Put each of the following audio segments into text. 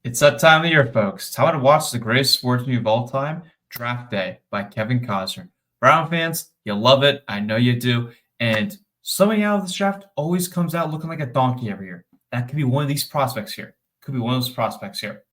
It's that time of the year, folks. Time to watch the greatest sports movie of all time, Draft Day by Kevin Costner. Brown fans, you love it. I know you do. And somebody out of this draft always comes out looking like a donkey every year. That could be one of these prospects here. Could be one of those prospects here.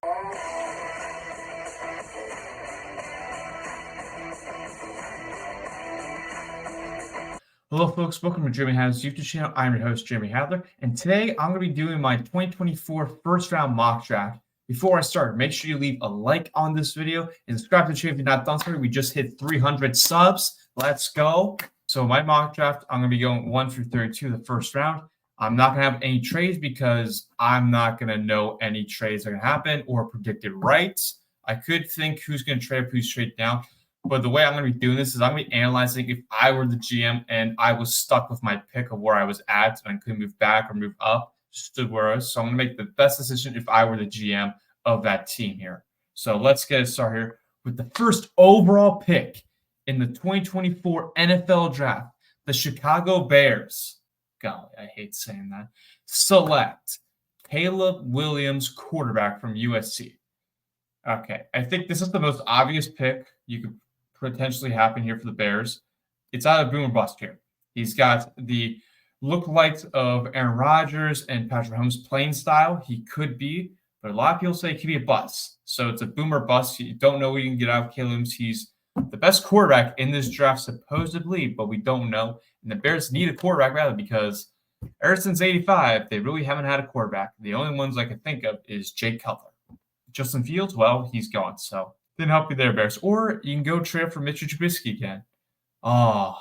Hello, folks. Welcome to Jeremy Hadler's YouTube channel. I'm your host, Jeremy Hadler. And today I'm going to be doing my 2024 first round mock draft. Before I start, make sure you leave a like on this video and subscribe to the channel if you're not done so. We just hit 300 subs. Let's go. So my mock draft, I'm going to be going 1 through 32 the first round. I'm not going to have any trades because I'm not going to know any trades that are going to happen or predicted right. I could think who's going to trade up, who's trading down. But the way I'm going to be doing this is I'm going to be analyzing if I were the GM and I was stuck with my pick of where I was at and I couldn't move back or move up, stood where I was. So I'm going to make the best decision if I were the GM of that team here. So let's get started here with the first overall pick in the 2024 NFL Draft. The Chicago Bears, golly, I hate saying that, select Caleb Williams, quarterback from USC. Okay, I think this is the most obvious pick you could potentially happen here for the Bears. It's out of boom or bust here. He's got the lookalikes of Aaron Rodgers and Patrick Mahomes' playing style. He could be, but a lot of people say he could be a bust. So it's a boom or bust. You don't know what you can get out of Caleb Williams. He's the best quarterback in this draft, supposedly, but we don't know. And the Bears need a quarterback rather because ever since '85, they really haven't had a quarterback. The only ones I can think of is Jake Cutler. Justin Fields, well, he's gone, so didn't help you there, Bears. Or you can go trade for Mitchell Trubisky again. Oh,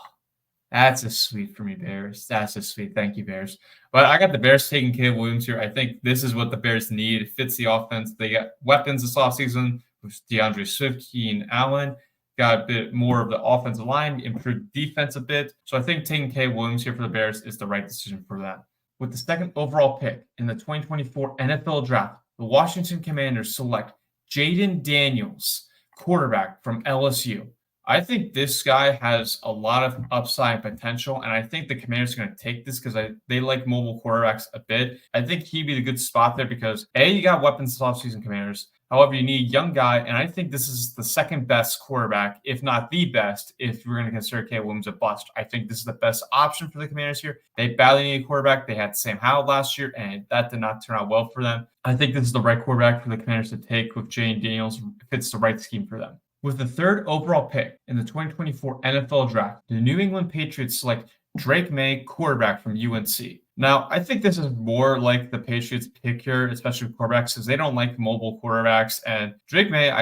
that's a sweet for me, Bears. That's a sweet. Thank you, Bears. But I got the Bears taking Caleb Williams here. I think this is what the Bears need. It fits the offense. They got weapons this offseason with DeAndre Swift, Keenan Allen. Got a bit more of the offensive line, improved defense a bit. So I think taking Caleb Williams here for the Bears is the right decision for them. With the second overall pick in the 2024 NFL Draft, the Washington Commanders select Jaden Daniels, quarterback from LSU. I think this guy has a lot of upside potential, and I think the Commanders are going to take this because they like mobile quarterbacks a bit. I think he'd be the good spot there because, A, you got weapons this offseason, Commanders. However, you need a young guy, and I think this is the second best quarterback, if not the best, if we're going to consider Caleb Williams a bust. I think this is the best option for the Commanders here. They badly need a quarterback. They had Sam Howell last year, and that did not turn out well for them. I think this is the right quarterback for the Commanders to take with Jaden Daniels. It fits the right scheme for them. With the third overall pick in the 2024 NFL Draft, the New England Patriots select Drake May, quarterback from UNC. Now, I think this is more like the Patriots pick here, especially with quarterbacks, because they don't like mobile quarterbacks. And Drake May,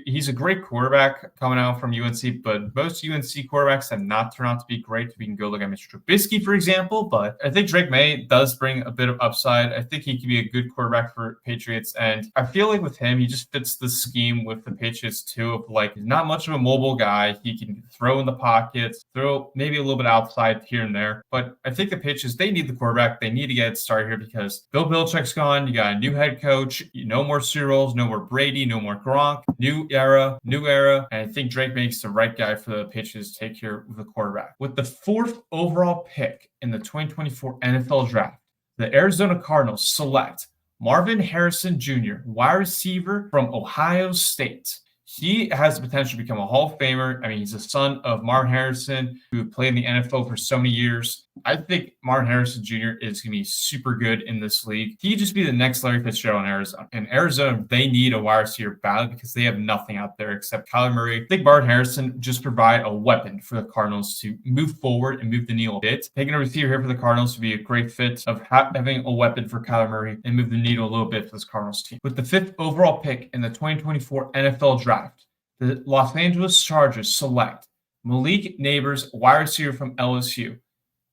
he's a great quarterback coming out from UNC, but most UNC quarterbacks have not turned out to be great. We can go look at Mr. Trubisky, for example, but I think Drake May does bring a bit of upside. I think he could be a good quarterback for Patriots. And I feel like with him, he just fits the scheme with the Patriots too, of like, he's not much of a mobile guy. He can throw in the pockets, throw maybe a little bit outside here and there. But I think the Patriots, they need the quarterback. They need to get it started here because Bill Belichick's gone. You got a new head coach. No more Cereals, no more Brady, no more Gronk. New era. And I think Drake makes the right guy for the Patriots to take here with the quarterback. With the fourth overall pick in the 2024 NFL Draft, the Arizona Cardinals select Marvin Harrison Jr., wide receiver from Ohio State. He has the potential to become a Hall of Famer. I mean, he's the son of Marvin Harrison, who played in the NFL for so many years. I think Marvin Harrison Jr. is going to be super good in this league. He'd just be the next Larry Fitzgerald in Arizona. In Arizona, they need a wide receiver badly because they have nothing out there except Kyler Murray. I think Marvin Harrison just provide a weapon for the Cardinals to move forward and move the needle a bit. Taking a receiver here for the Cardinals would be a great fit of having a weapon for Kyler Murray and move the needle a little bit for this Cardinals team. With the fifth overall pick in the 2024 NFL Draft, the Los Angeles Chargers select Malik Nabers, wide receiver from LSU.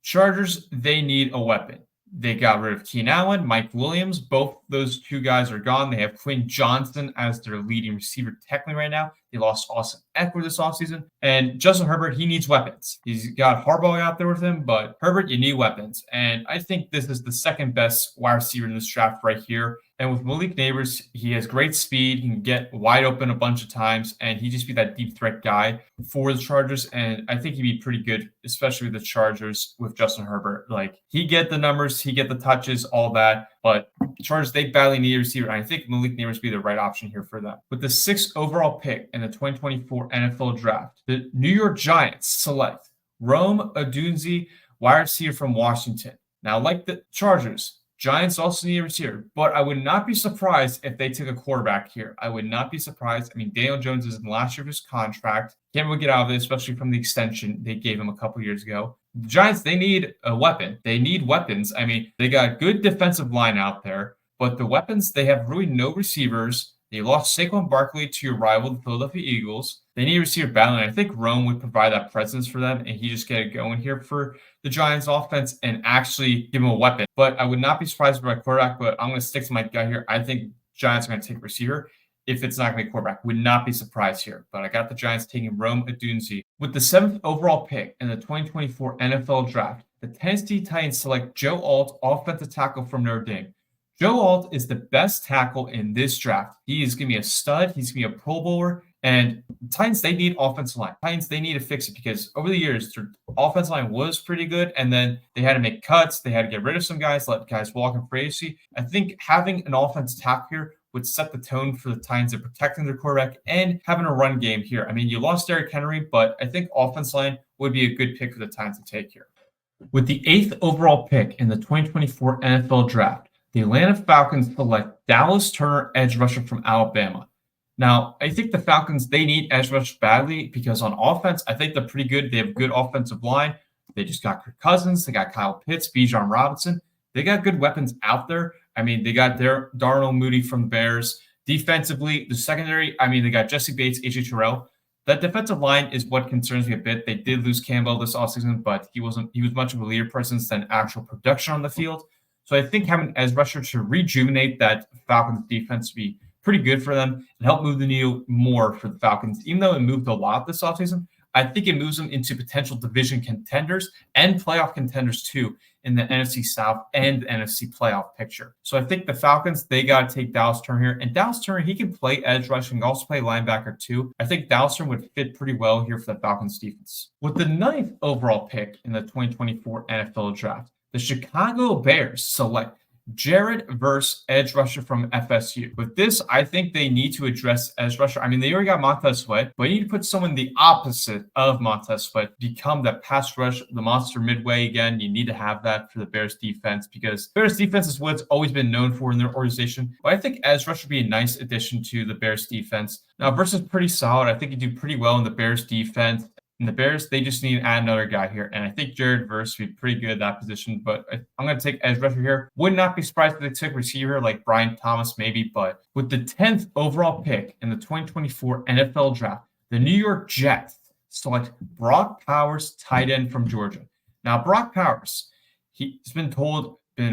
Chargers, they need a weapon. They got rid of Keenan Allen, Mike Williams. Both those two guys are gone. They have Quinn Johnson as their leading receiver technically right now. They lost Austin Eckler this offseason. And Justin Herbert, he needs weapons. He's got Harbaugh out there with him, but Herbert, you need weapons. And I think this is the second best wide receiver in this draft right here. And with Malik Neighbors, he has great speed. He can get wide open a bunch of times, and he just be that deep threat guy for the Chargers. And I think he'd be pretty good, especially with the Chargers with Justin Herbert. Like, he get the numbers, he get the touches, all that. But the Chargers, they badly need a receiver. And I think Malik Neighbors be the right option here for them. With the 6th overall pick in the 2024 NFL Draft, the New York Giants select Rome Odunze, wide receiver from Washington. Now, like the Chargers, Giants also need a receiver, but I would not be surprised if they took a quarterback here. I would not be surprised. I mean, Daniel Jones is in the last year of his contract. Can't really get out of it, especially from the extension they gave him a couple years ago. The Giants, they need a weapon. They need weapons. I mean, they got good defensive line out there, but the weapons, they have really no receivers. They lost Saquon Barkley to your rival, the Philadelphia Eagles. They need a receiver battle, and I think Rome would provide that presence for them, and he just get it going here for the Giants offense and actually give him a weapon. But I would not be surprised by quarterback, but I'm going to stick to my guy here. I think Giants are going to take receiver. If it's not going to be quarterback, would not be surprised here. But I got the Giants taking Rome Odunze. With the 7th overall pick in the 2024 NFL Draft, the Tennessee Titans select Joe Alt, offensive tackle from Notre Dame. Joe Alt is the best tackle in this draft. He is going to be a stud. He's going to be a Pro Bowler. And the Titans, they need offensive line. Titans, they need to fix it because over the years, their offensive line was pretty good. And then they had to make cuts. They had to get rid of some guys, let guys walk in free agency. I think having an offensive tackle here would set the tone for the Titans of protecting their quarterback and having a run game here. I mean, you lost Derrick Henry, but I think offensive line would be a good pick for the Titans to take here. With the 8th overall pick in the 2024 NFL Draft, the Atlanta Falcons select Dallas Turner, edge rusher from Alabama. Now, I think the Falcons, they need edge rush badly because on offense, I think they're pretty good. They have a good offensive line. They just got Kirk Cousins. They got Kyle Pitts, Bijan Robinson. They got good weapons out there. I mean, they got their Darnell Mooney from the Bears. Defensively, the secondary, I mean, they got Jesse Bates, AJ Terrell. That defensive line is what concerns me a bit. They did lose Campbell this offseason, but he was much of a leader presence than actual production on the field. So I think having edge rusher to rejuvenate that Falcons defense would be pretty good for them and help move the needle more for the Falcons. Even though it moved a lot this offseason, I think it moves them into potential division contenders and playoff contenders too in the NFC South and the NFC playoff picture. So I think the Falcons, they got to take Dallas Turner here. And Dallas Turner, he can play edge rush and also play linebacker too. I think Dallas Turner would fit pretty well here for the Falcons defense. With the 9th overall pick in the 2024 NFL Draft, the Chicago Bears select Jared Verse, edge rusher from FSU. With this, I think they need to address edge rusher. I mean, they already got Montez Sweat, but you need to put someone the opposite of Montez Sweat, become that pass rush, the monster midway again. You need to have that for the Bears defense because Bears defense is what it's always been known for in their organization. But I think edge rusher would be a nice addition to the Bears defense. Now, Verse is pretty solid. I think he do pretty well in the Bears defense. And the Bears, they just need to add another guy here. And I think Jared Verse would be pretty good at that position. But I'm going to take edge rusher here. Would not be surprised if they took receiver like Brian Thomas maybe. But with the 10th overall pick in the 2024 NFL Draft, the New York Jets select Brock Powers, tight end from Georgia. Now, Brock Powers, he's been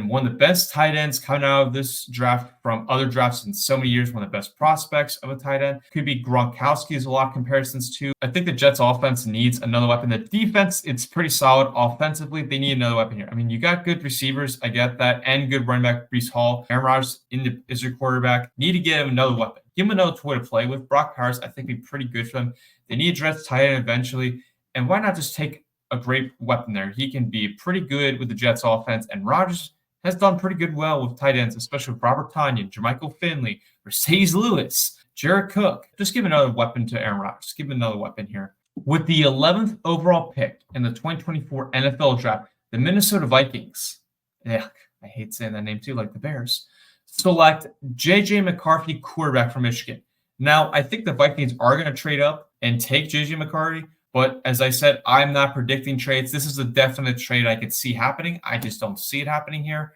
one of the best tight ends coming out of this draft from other drafts in so many years, one of the best prospects of a tight end. Could be Gronkowski is a lot of comparisons to. I think the Jets offense needs another weapon. The defense, it's pretty solid. Offensively, they need another weapon here. I mean, you got good receivers, I get that, and good running back, Breece Hall. Aaron Rodgers is your quarterback. Need to get him another weapon. Give him another toy to play with. Brock Powers, I think, would be pretty good for them. They need to address tight end eventually. And why not just take a great weapon there? He can be pretty good with the Jets offense, and Rodgers has done pretty good well with tight ends, especially with Robert Tonyan, Jermichael Finley, Mercedes Lewis, Jared Cook. Just give another weapon to Aaron Rodgers. Just give him another weapon here. With the 11th overall pick in the 2024 NFL Draft, the Minnesota Vikings, I hate saying that name too, like the Bears, select J.J. McCarthy, quarterback from Michigan. Now, I think the Vikings are going to trade up and take J.J. McCarthy, but as I said, I'm not predicting trades. This is a definite trade I could see happening. I just don't see it happening here.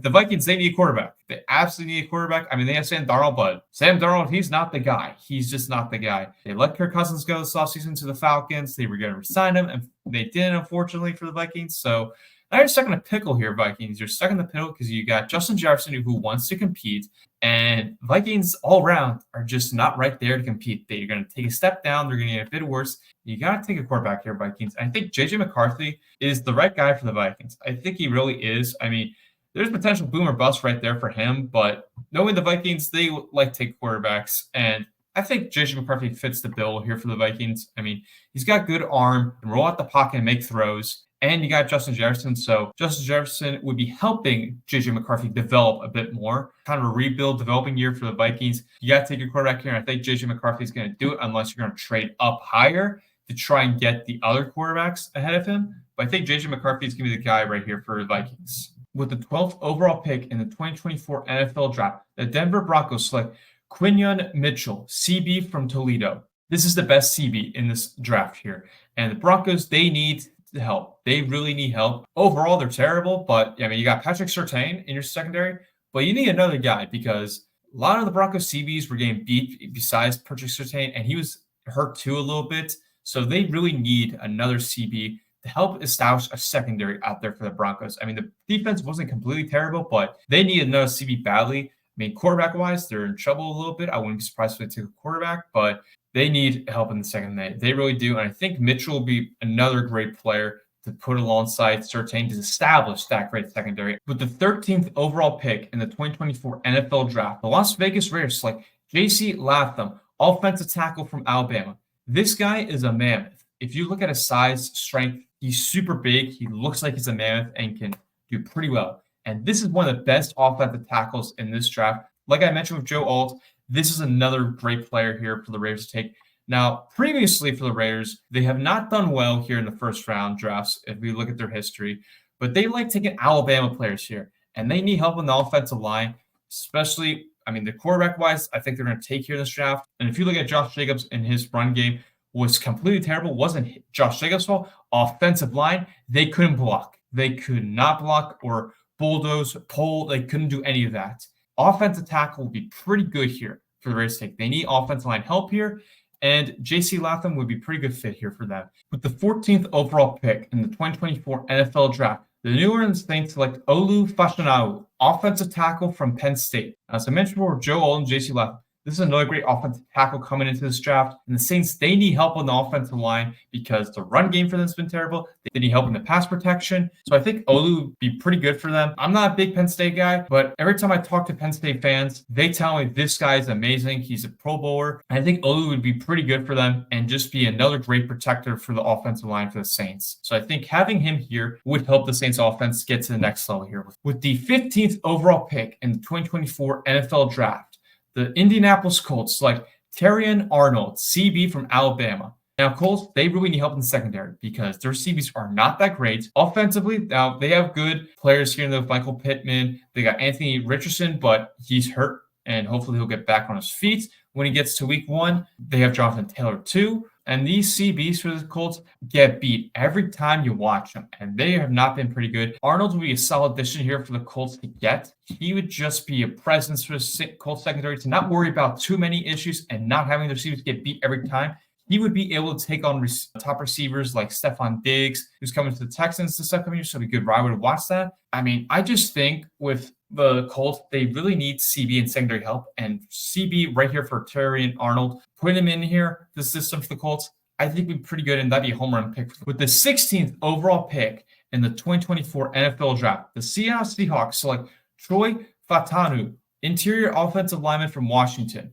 The Vikings, they need a quarterback. They absolutely need a quarterback. I mean, they have Sam Darnold, but Sam Darnold, he's not the guy. He's just not the guy. They let Kirk Cousins go this offseason to the Falcons. They were going to resign him, and they didn't, unfortunately, for the Vikings. So now you're stuck in a pickle here, Vikings. You're stuck in the pickle because you got Justin Jefferson who wants to compete, and Vikings all around are just not right there to compete. They're going to take a step down. They're going to get a bit worse. You got to take a quarterback here, Vikings. I think J.J. McCarthy is the right guy for the Vikings. I think he really is. I mean, there's potential boom or bust right there for him, but knowing the Vikings, they like to take quarterbacks, and I think JJ McCarthy fits the bill here for the Vikings. I mean, he's got good arm, can roll out the pocket and make throws. And you got Justin Jefferson. So Justin Jefferson would be helping JJ McCarthy develop a bit more. Kind of a rebuild, developing year for the Vikings. You got to take your quarterback here. And I think JJ McCarthy is going to do it unless you're going to trade up higher to try and get the other quarterbacks ahead of him. But I think JJ McCarthy is going to be the guy right here for the Vikings. With the 12th overall pick in the 2024 NFL Draft, the Denver Broncos select Quinyon Mitchell, CB from Toledo. This is the best CB in this draft here. And the Broncos, they need help. They really need help. Overall, they're terrible, but I mean, you got Patrick Surtain in your secondary, but you need another guy because a lot of the Broncos CBs were getting beat besides Patrick Surtain, and he was hurt too a little bit. So they really need another CB to help establish a secondary out there for the Broncos. I mean, the defense wasn't completely terrible, but they need another CB badly. I mean, quarterback-wise, they're in trouble a little bit. I wouldn't be surprised if they took a quarterback, but they need help in the second day. They really do. And I think Mitchell will be another great player to put alongside Surtain to establish that great secondary. With the 13th overall pick in the 2024 NFL Draft, the Las Vegas Raiders select J.C. Latham, offensive tackle from Alabama. This guy is a mammoth. If you look at his size, strength, he's super big. He looks like he's a mammoth and can do pretty well. And this is one of the best offensive tackles in this draft. Like I mentioned with Joe Alt, this is another great player here for the Raiders to take. Now, previously for the Raiders, they have not done well here in the first round drafts if we look at their history, but they like taking Alabama players here, and they need help on the offensive line, especially, I mean, the quarterback-wise, I think they're going to take here in this draft. And if you look at Josh Jacobs in his run game, was completely terrible. Wasn't Josh Jacobs' fault. Offensive line, they couldn't block. They could not block or bulldoze, pull. They couldn't do any of that. Offensive tackle will be pretty good here for the Raiders to take. They need offensive line help here, and J.C. Latham would be a pretty good fit here for them. With the 14th overall pick in the 2024 NFL Draft, the New Orleans Saints select Olu Fashanu, offensive tackle from Penn State. As I mentioned before, Joe Alt and J.C. Latham. This is another great offensive tackle coming into this draft. And the Saints, they need help on the offensive line because the run game for them has been terrible. They need help in the pass protection. So I think Olu would be pretty good for them. I'm not a big Penn State guy, but every time I talk to Penn State fans, they tell me this guy is amazing. He's a Pro Bowler. And I think Olu would be pretty good for them and just be another great protector for the offensive line for the Saints. So I think having him here would help the Saints offense get to the next level here. With the 15th overall pick in the 2024 NFL Draft, the Indianapolis Colts select Terrion Arnold, CB from Alabama. Now, Colts, they really need help in the secondary because their CBs are not that great. Offensively, now they have good players here in the Michael Pittman. They got Anthony Richardson, but he's hurt, and hopefully he'll get back on his feet when he gets to week one. They have Jonathan Taylor too. And these CBs for the Colts get beat every time you watch them, and they have not been pretty good. Arnold would be a solid addition here for the Colts to get. He would just be a presence for the Colts secondary to not worry about too many issues and not having their receivers get beat every time. He would be able to take on top receivers like Stephon Diggs, who's coming to the Texans this upcoming year, so it'd be good. I would watch that. I mean, I just think with the Colts, they really need CB and secondary help, and CB right here for Terrion Arnold, putting him in here, the system for the Colts, I think would be pretty good, and that'd be a home run pick. With the 16th overall pick in the 2024 NFL Draft, the Seattle Seahawks select Troy Fautanu, interior offensive lineman from Washington.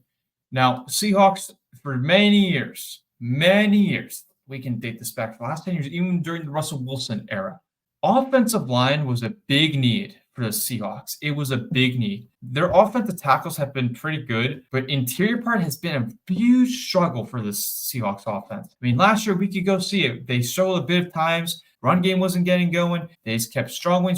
Now, Seahawks, for many years, we can date this back to the last 10 years, even during the Russell Wilson era, offensive line was a big need for the Seahawks. It was a big need. Their offensive tackles have been pretty good, but interior part has been a huge struggle for the Seahawks offense. I mean, last year we could go see it. They struggled a bit of times. Run game wasn't getting going. They just kept struggling.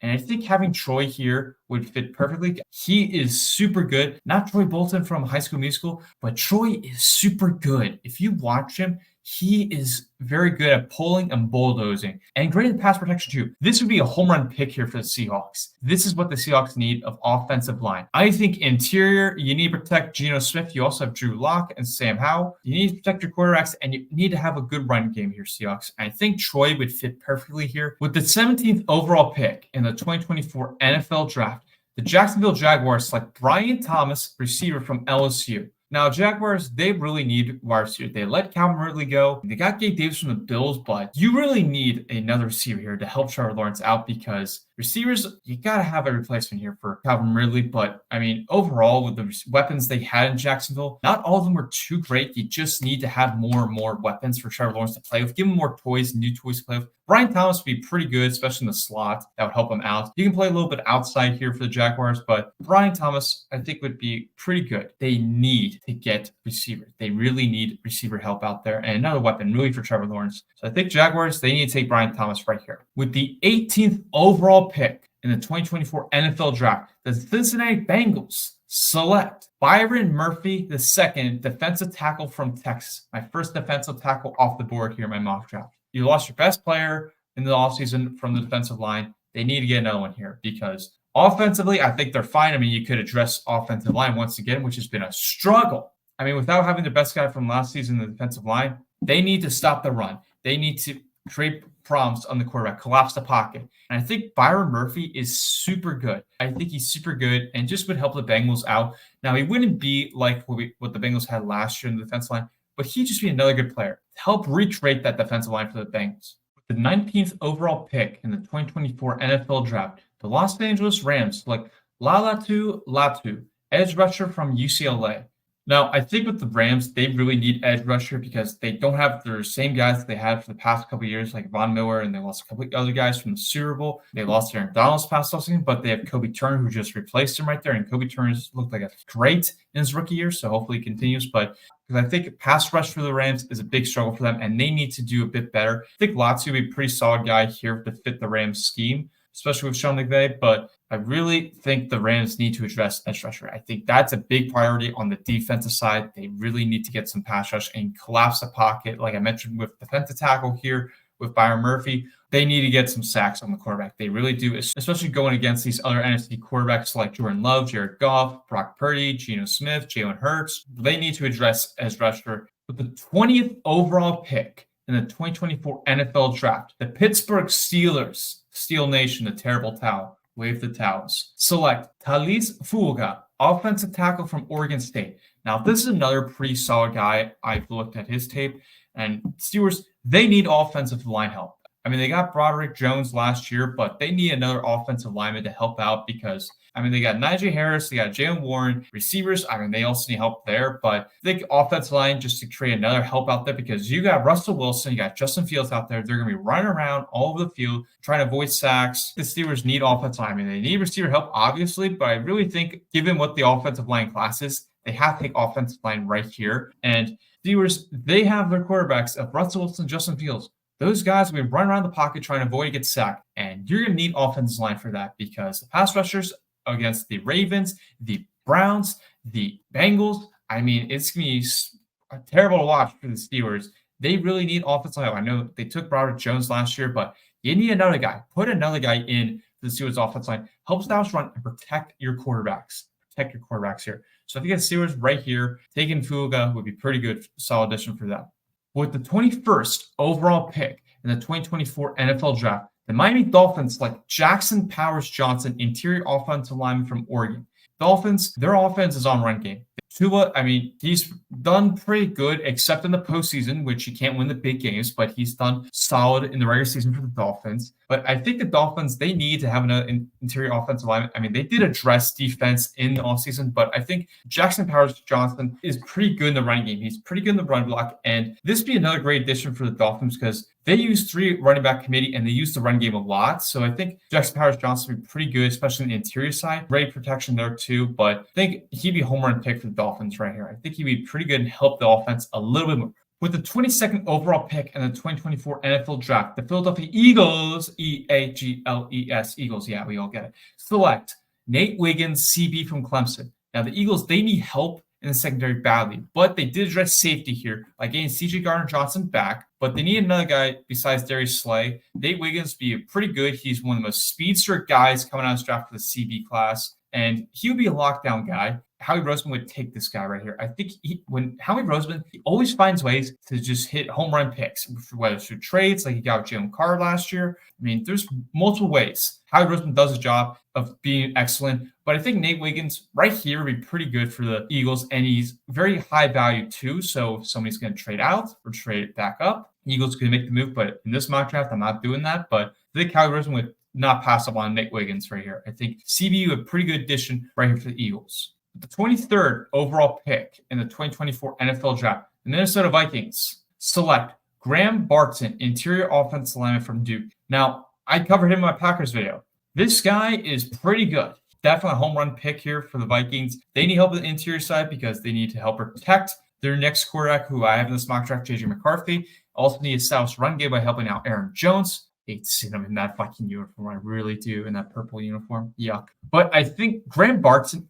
And I think having Troy here would fit perfectly. He is super good. Not Troy Bolton from High School Musical, but Troy is super good. If you watch him, he is very good at pulling and bulldozing and great in pass protection too. This would be a home run pick here for the Seahawks. This is what the Seahawks need of offensive line. I think interior, you need to protect Geno Smith. You also have Drew Lock and Sam Howell. You need to protect your quarterbacks, and you need to have a good run game here, Seahawks. And I think Troy would fit perfectly here. With the 17th overall pick in the 2024 NFL Draft, the Jacksonville Jaguars select Brian Thomas, receiver from LSU. Now, Jaguars, they really need wide receiver. They let Calvin Ridley go. They got Gabe Davis from the Bills, but you really need another receiver here to help Trevor Lawrence out because receivers, you got to have a replacement here for Calvin Ridley. But, I mean, overall, with the weapons they had in Jacksonville, not all of them were too great. You just need to have more and more weapons for Trevor Lawrence to play with. Give him more toys, new toys to play with. Brian Thomas would be pretty good, especially in the slot. That would help him out. You can play a little bit outside here for the Jaguars, but Brian Thomas, I think, would be pretty good. They need to get receiver. They really need receiver help out there and another weapon really for Trevor Lawrence. So I think Jaguars, they need to take Brian Thomas right here. With the 18th overall pick in the 2024 NFL Draft, the Cincinnati Bengals select Byron Murphy II, defensive tackle from Texas. My first defensive tackle off the board here in my mock draft. You lost your best player in the offseason from the defensive line. They need to get another one here because offensively, I think they're fine. I mean, you could address offensive line once again, which has been a struggle. I mean, without having the best guy from last season in the defensive line, they need to stop the run. They need to create problems on the quarterback, collapse the pocket. And I think Byron Murphy is super good. I think he's super good and just would help the Bengals out. Now, he wouldn't be like what the Bengals had last year in the defensive line, but he'd just be another good player to help recreate that defensive line for the Bengals. With the 19th overall pick in the 2024 NFL Draft, the Los Angeles Rams select Laiatu Latu, edge rusher from UCLA. Now, I think with the Rams, they really need edge rusher because they don't have their same guys that they had for the past couple of years, like Von Miller, and they lost a couple of other guys from the Super Bowl. They lost Aaron Donald's past offseason, but they have Kobe Turner, who just replaced him right there, and Kobe Turner's looked like a great in his rookie year, so hopefully it continues. But because I think pass rush for the Rams is a big struggle for them, and they need to do a bit better. I think Latu would be a pretty solid guy here to fit the Rams scheme, especially with Sean McVay, but I really think the Rams need to address edge rusher. I think that's a big priority on the defensive side. They really need to get some pass rush and collapse the pocket. Like I mentioned with defensive tackle here with Byron Murphy, they need to get some sacks on the quarterback. They really do, especially going against these other NFC quarterbacks like Jordan Love, Jared Goff, Brock Purdy, Geno Smith, Jalen Hurts. They need to address edge rusher. With the 20th overall pick in the 2024 NFL Draft, the Pittsburgh Steelers, Steel Nation, the terrible towel, wave the towels, select Taliese Fuaga, offensive tackle from Oregon State. Now, this is another pretty solid guy. I've looked at his tape, and Steelers, they need offensive line help. I mean, they got Broderick Jones last year, but they need another offensive lineman to help out because, I mean, they got Najee Harris, they got Jaylen Warren, receivers. I mean, they also need help there, but I think offensive line just to create another help out there because you got Russell Wilson, you got Justin Fields out there. They're going to be running around all over the field trying to avoid sacks. The Steelers need offensive line. I mean, they need receiver help, obviously, but I really think given what the offensive line class is, they have to take offensive line right here. And Steelers, they have their quarterbacks of Russell Wilson, Justin Fields. Those guys will be running around the pocket trying to avoid getting sacked. And you're going to need offensive line for that because the pass rushers against the Ravens, the Browns, the Bengals, I mean, it's going to be terrible to watch for the Steelers. They really need offensive line. I know they took Broderick Jones last year, but you need another guy. Put another guy in the Steelers offensive line. Help styles run and protect your quarterbacks. Protect your quarterbacks here. So if you get Steelers right here, taking Fuga would be pretty good, solid addition for them. With the 21st overall pick in the 2024 NFL Draft, the Miami Dolphins select Jackson Powers Johnson, interior offensive lineman from Oregon. Dolphins, their offense is on run game. Tua, I mean, he's done pretty good, except in the postseason, which he can't win the big games, but he's done solid in the regular season for the Dolphins. But I think the Dolphins, they need to have an interior offensive lineman. I mean, they did address defense in the offseason, but I think Jackson Powers Johnson is pretty good in the running game. He's pretty good in the run block, and this would be another great addition for the Dolphins because they use 3 running back committee and they use the run game a lot. So I think Jackson Powers Johnson would be pretty good, especially in the interior side. Great protection there too, but I think he'd be a home run pick for the Dolphins right here. I think he'd be pretty good and help the offense a little bit more. With the 22nd overall pick in the 2024 NFL Draft, the Philadelphia Eagles, E-A-G-L-E-S, Eagles, yeah, we all get it, select Nate Wiggins, CB from Clemson. Now, the Eagles, they need help in the secondary badly, but they did address safety here by getting C.J. Gardner-Johnson back, but they need another guy besides Darius Slay. Nate Wiggins be pretty good. He's one of the most speedster guys coming out of this draft for the CB class, and he would be a lockdown guy. Howie Roseman would take this guy right here. I think when Howie Roseman, he always finds ways to just hit home run picks, whether it's through trades like he got with Jalen Carr last year. I mean, there's multiple ways. Howie Roseman does his job of being excellent But I think Nate Wiggins right here would be pretty good for the Eagles, and he's very high value too. So if somebody's going to trade out or trade back up, Eagles can make the move. But in this mock draft, I'm not doing that. But the Cowboys would not pass up on Nate Wiggins right here. I think CBU a pretty good addition right here for the Eagles. The 23rd overall pick in the 2024 NFL Draft, the Minnesota Vikings select Graham Barton, interior offensive lineman from Duke. Now, I covered him in my Packers video. This guy is pretty good. Definitely a home run pick here for the Vikings. They need help with the interior side because they need to help protect their next quarterback, who I have in this mock draft, J.J. McCarthy. Also need a establish run game by helping out Aaron Jones. Hate seeing him in that fucking uniform. I really do, in that purple uniform. Yuck. But I think Graham Barton,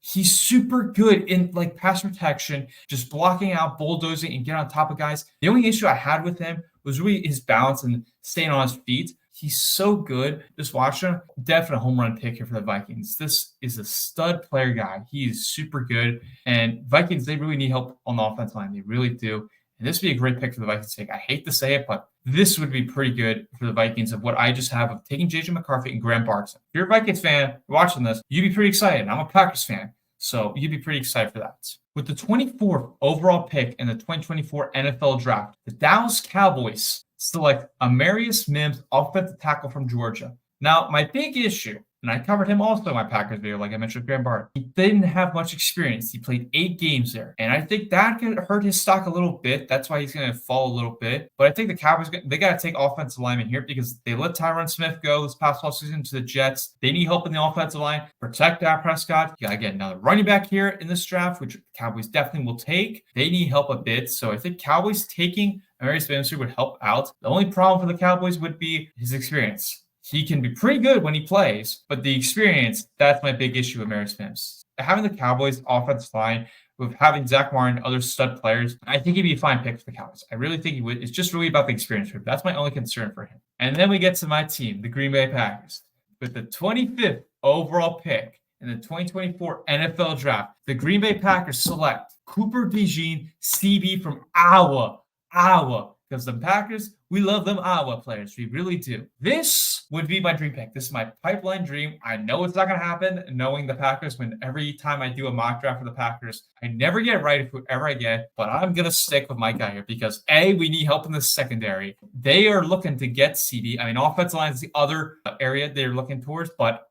he's super good in like pass protection, just blocking out, bulldozing, and getting on top of guys. The only issue I had with him was really his balance and staying on his feet. He's so good. Just watching him. Definitely a home run pick here for the Vikings. This is a stud player guy. He is super good. And Vikings, they really need help on the offensive line. They really do. And this would be a great pick for the Vikings to take. I hate to say it, but this would be pretty good for the Vikings of what I just have of taking J.J. McCarthy and Graham Barton. If you're a Vikings fan watching this, you'd be pretty excited. I'm a Packers fan, so you'd be pretty excited for that. With the 24th overall pick in the 2024 NFL Draft, the Dallas Cowboys select Amarius Mims, offensive tackle from Georgia. Now, my big issue, and I covered him also in my Packers video, like I mentioned, Graham Barton. He didn't have much experience. He played 8 games there. And I think that could hurt his stock a little bit. That's why he's going to fall a little bit. But I think the Cowboys, they got to take offensive linemen here because they let Tyron Smith go this past offseason to the Jets. They need help in the offensive line. Protect Dak Prescott. You got to get another running back here in this draft, which the Cowboys definitely will take. They need help a bit. So I think Cowboys taking Amarius Mims would help out. The only problem for the Cowboys would be his experience. He can be pretty good when he plays, but the experience, that's my big issue with Amarius Mims. Having the Cowboys offensive line with having Zach Martin and other stud players, I think he'd be a fine pick for the Cowboys. I really think he would. It's just really about the experience for him. That's my only concern for him. And then we get to my team, the Green Bay Packers. With the 25th overall pick in the 2024 NFL Draft, the Green Bay Packers select Cooper DeJean, CB from Iowa. Because the Packers, we love them Iowa players. We really do. This would be my dream pick. This is my pipeline dream. I know it's not going to happen, knowing the Packers, when every time I do a mock draft for the Packers, I never get it right with whoever I get, but I'm going to stick with my guy here because, A, we need help in the secondary. They are looking to get CD. Offensive line is the other area they're looking towards, but,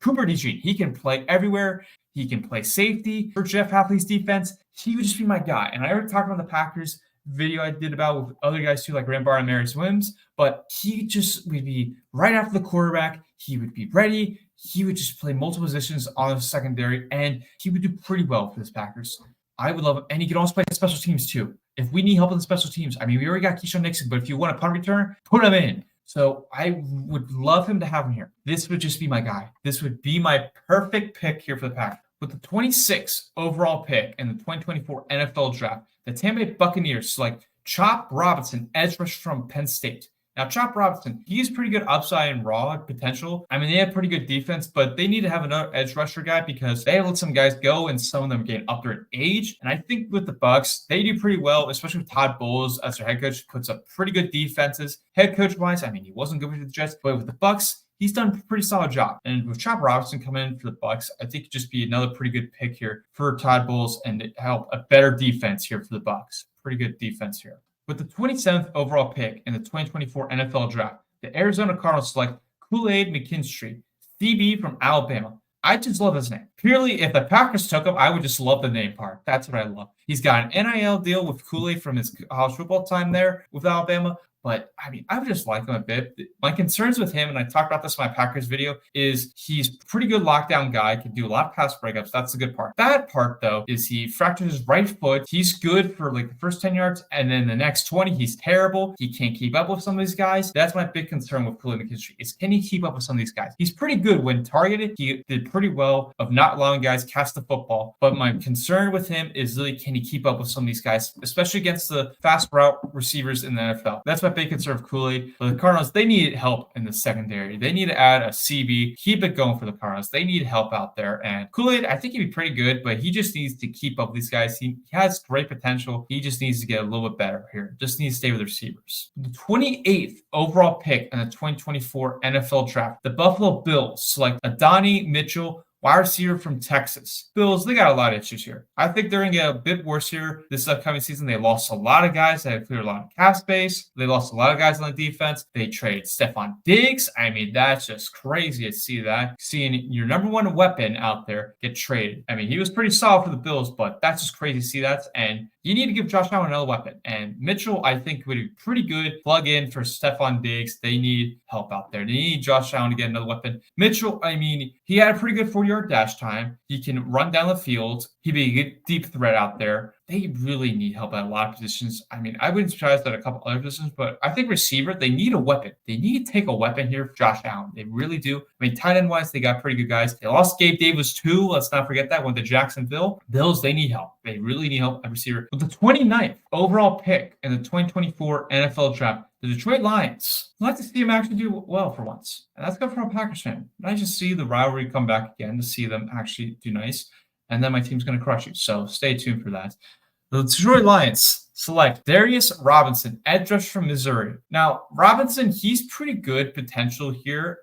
Cooper DeJean, he can play everywhere. He can play safety for Jeff Hafley's defense. He would just be my guy. And I already talked about the Packers video I did about with other guys too, like Graham Barton and Amarius Mims, but he just would be right after the quarterback. He would be ready. He would just play multiple positions on the secondary, and he would do pretty well for this Packers. I would love him, and he could also play special teams too. If we need help in the special teams, we already got Keyshawn Nixon, but if you want a punt return, put him in. So I would love him to have him here. This would just be my guy. This would be my perfect pick here for the Packers. With the 26th overall pick in the 2024 NFL Draft, the Tampa Bay Buccaneers select Chop Robinson, edge rusher from Penn State. Now, Chop Robinson, he's pretty good upside and raw potential. They have pretty good defense, but they need to have another edge rusher guy because they have let some guys go and some of them getting up there in age. And I think with the Bucs, they do pretty well, especially with Todd Bowles as their head coach, puts up pretty good defenses. Head coach-wise, he wasn't good with the Jets, but with the Bucs, he's done a pretty solid job. And with Chop Robinson coming in for the Bucs, I think it'd just be another pretty good pick here for Todd Bowles and help a better defense here for the Bucs. Pretty good defense here. With the 27th overall pick in the 2024 NFL Draft, the Arizona Cardinals select Kool-Aid McKinstry, CB from Alabama. I just love his name. Purely, if the Packers took him, I would just love the name part. That's what I love. He's got an NIL deal with Kool-Aid from his college football time there with Alabama. But, I would just like him a bit. My concerns with him, and I talked about this in my Packers video, is he's a pretty good lockdown guy, can do a lot of pass breakups. That's the good part. Bad part, though, is he fractured his right foot. He's good for the first 10 yards, and then the next 20, he's terrible. He can't keep up with some of these guys. That's my big concern with Kool-Aid McKinstry, is can he keep up with some of these guys? He's pretty good when targeted. He did pretty well of not allowing guys catch the football. But my concern with him is really, can he keep up with some of these guys, especially against the fast route receivers in the NFL? That's my big concern of Kool-Aid. For the Cardinals, they need help in the secondary. They need to add a CB, keep it going for the Cardinals. They need help out there. And Kool-Aid, I think he'd be pretty good, but he just needs to keep up with these guys. He has great potential. He just needs to get a little bit better here. Just needs to stay with the receivers. The 28th overall pick in the 2024 NFL Draft, the Buffalo Bills select Adonai Mitchell, wide receiver from Texas. Bills, they got a lot of issues here. I think they're going to get a bit worse here this upcoming season. They lost a lot of guys. They had cleared a lot of cap space. They lost a lot of guys on the defense. They traded Stefon Diggs. I mean, that's just crazy to see that. Seeing your number one weapon out there get traded. I mean, he was pretty solid for the Bills, but that's just crazy to see that. And you need to give Josh Allen another weapon. And Mitchell, I think, would be pretty good plug in for Stefon Diggs. They need help out there. They need Josh Allen to get another weapon. Mitchell, I mean, he had a pretty good 40-yard dash time. He can run down the field. He'd be a good deep threat out there. They really need help at a lot of positions. I mean, I wouldn't be surprised at a couple other positions, but I think receiver, they need a weapon. They need to take a weapon here for Josh Allen. They really do. I mean, tight end wise, they got pretty good guys. They lost Gabe Davis too. Let's not forget that. Went to Jacksonville. Bills, they need help. They really need help at receiver. With the 29th overall pick in the 2024 NFL Draft, the Detroit Lions. I'd like to see them actually do well for once. And that's good for a Packers fan. And I just see the rivalry come back again to see them actually do nice. And then my team's going to crush you. So stay tuned for that. The Detroit Lions select Darius Robinson, edge rusher from Missouri. Now, Robinson, he's pretty good potential here.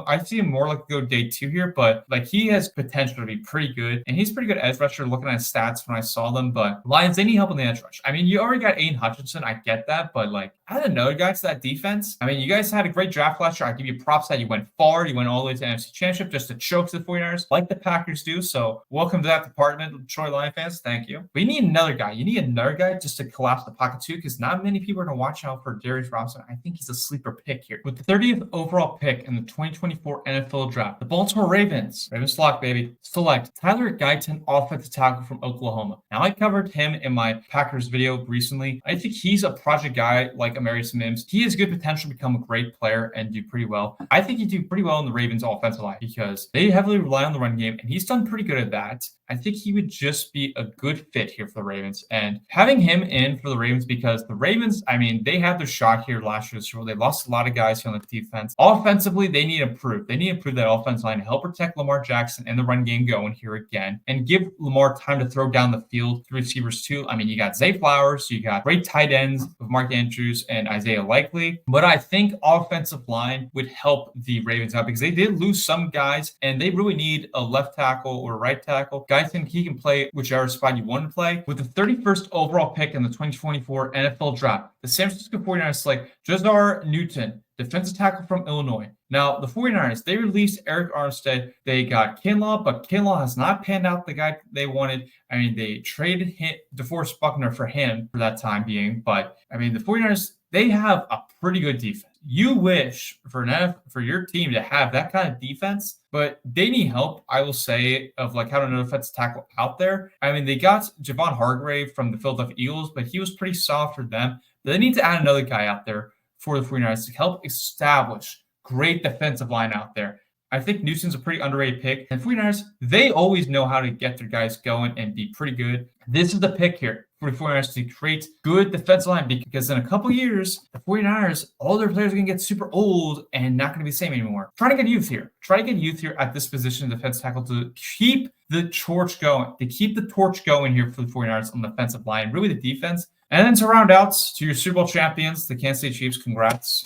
I see him more like go day 2 here, but like he has potential to be pretty good. And he's pretty good edge rusher looking at his stats when I saw them. But Lions, they need help on the edge rush. I mean, you already got Aiden Hutchinson. I get that. But like, add another guy to that defense. I mean, you guys had a great draft last year. I give you props that you went far. You went all the way to the NFC Championship just to choke the 49ers like the Packers do. So welcome to that department, Detroit Lions fans. Thank you. But you need another guy. You need another guy just to collapse the pocket too, because not many people are going to watch out for Darius Robinson. I think he's a sleeper pick here. With the 30th overall pick in the 2024 NFL Draft, the Baltimore Ravens lock, baby, select Tyler Guyton, offensive tackle from Oklahoma. Now, I covered him in my Packers video recently. I think he's a project guy like Amarius Mims. He has good potential to become a great player and do pretty well. I think he'd do pretty well in the Ravens offensive line because they heavily rely on the run game, and he's done pretty good at that. I think he would just be a good fit here for the Ravens. And having him in for the Ravens, because the Ravens, I mean, they had their shot here last year. So they lost a lot of guys here on the defense. Offensively, they need to improve. They need to improve that offensive line to help protect Lamar Jackson and the run game going here again and give Lamar time to throw down the field to receivers too. I mean, you got Zay Flowers, you got great tight ends with Mark Andrews and Isaiah Likely. But I think offensive line would help the Ravens out because they did lose some guys and they really need a left tackle or right tackle. Guys think he can play whichever spot you want to play. With the 31st overall pick in the 2024 NFL Draft, the San Francisco 49ers select Jazar Newton, defensive tackle from Illinois. Now, the 49ers, they released Eric Armstead. They got Kinlaw, but Kinlaw has not panned out the guy they wanted. I mean, they traded DeForest Buckner for him for that time being. But, I mean, the 49ers, they have a pretty good defense. You wish for your team to have that kind of defense, but they need help, I will say, of like having an defensive tackle out there. I mean, they got Javon Hargrave from the Philadelphia Eagles, but he was pretty soft for them. But they need to add another guy out there for the 49ers to help establish great defensive line out there. I think Newton's a pretty underrated pick. And 49ers, they always know how to get their guys going and be pretty good. This is the pick here for the 49ers to create good defensive line because in a couple years, the 49ers, all their players are going to get super old and not going to be the same anymore. Try to get youth here. Try to get youth here at this position, defensive tackle, to keep the torch going. To keep the torch going here for the 49ers on the defensive line, really the defense. And then to round out to your Super Bowl champions, the Kansas City Chiefs, congrats.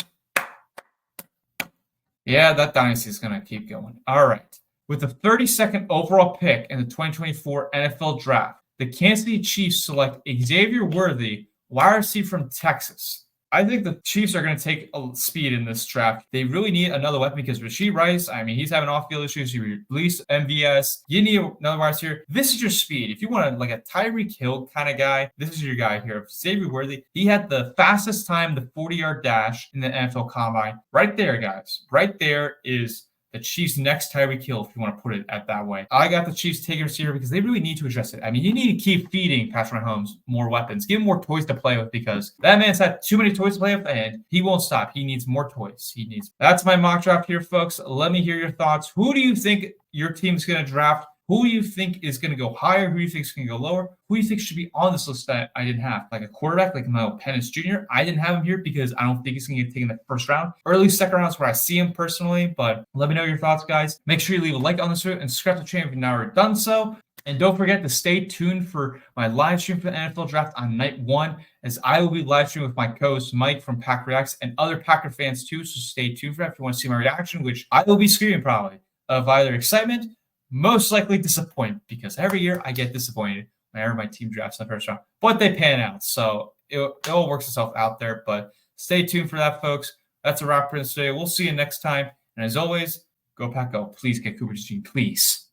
Yeah, that dynasty is going to keep going. All right. With the 32nd overall pick in the 2024 NFL Draft, the Kansas City Chiefs select Xavier Worthy, wide receiver from Texas. I think the Chiefs are going to take a speed in this draft. They really need another weapon because Rashee Rice, I mean, he's having off-field issues. You released MVS. You need another wide receiver. This is your speed. If you want like a Tyreek Hill kind of guy, this is your guy here. Xavier Worthy, he had the fastest time, the 40-yard dash in the NFL Combine. Right there, guys. Right there is the Chiefs' next Tyreek Hill, if you want to put it at that way. I got the Chiefs taking receiver because they really need to address it. I mean, you need to keep feeding Patrick Mahomes more weapons. Give him more toys to play with because that man's had too many toys to play with and he won't stop. He needs more toys. That's my mock draft here, folks. Let me hear your thoughts. Who do you think your team's going to draft? Who do you think is going to go higher? Who do you think is going to go lower? Who do you think should be on this list that I didn't have? Like a quarterback, like Mel Pennis Jr. I didn't have him here because I don't think he's going to get taken in the first round. Early second round is where I see him personally, but let me know your thoughts, guys. Make sure you leave a like on this video and subscribe to the channel if you've not already done so. And don't forget to stay tuned for my live stream for the NFL Draft on night 1, as I will be live streaming with my co-host Mike from Pack Reacts and other Packer fans too. So stay tuned for that if you want to see my reaction, which I will be screaming probably of either excitement most likely disappoint because every year I get disappointed whenever my team drafts in the first round, but they pan out. So it all works itself out there. But stay tuned for that, folks. That's a wrap for today. We'll see you next time. And as always, go Pack Go. Please get Cooper's Gene, please.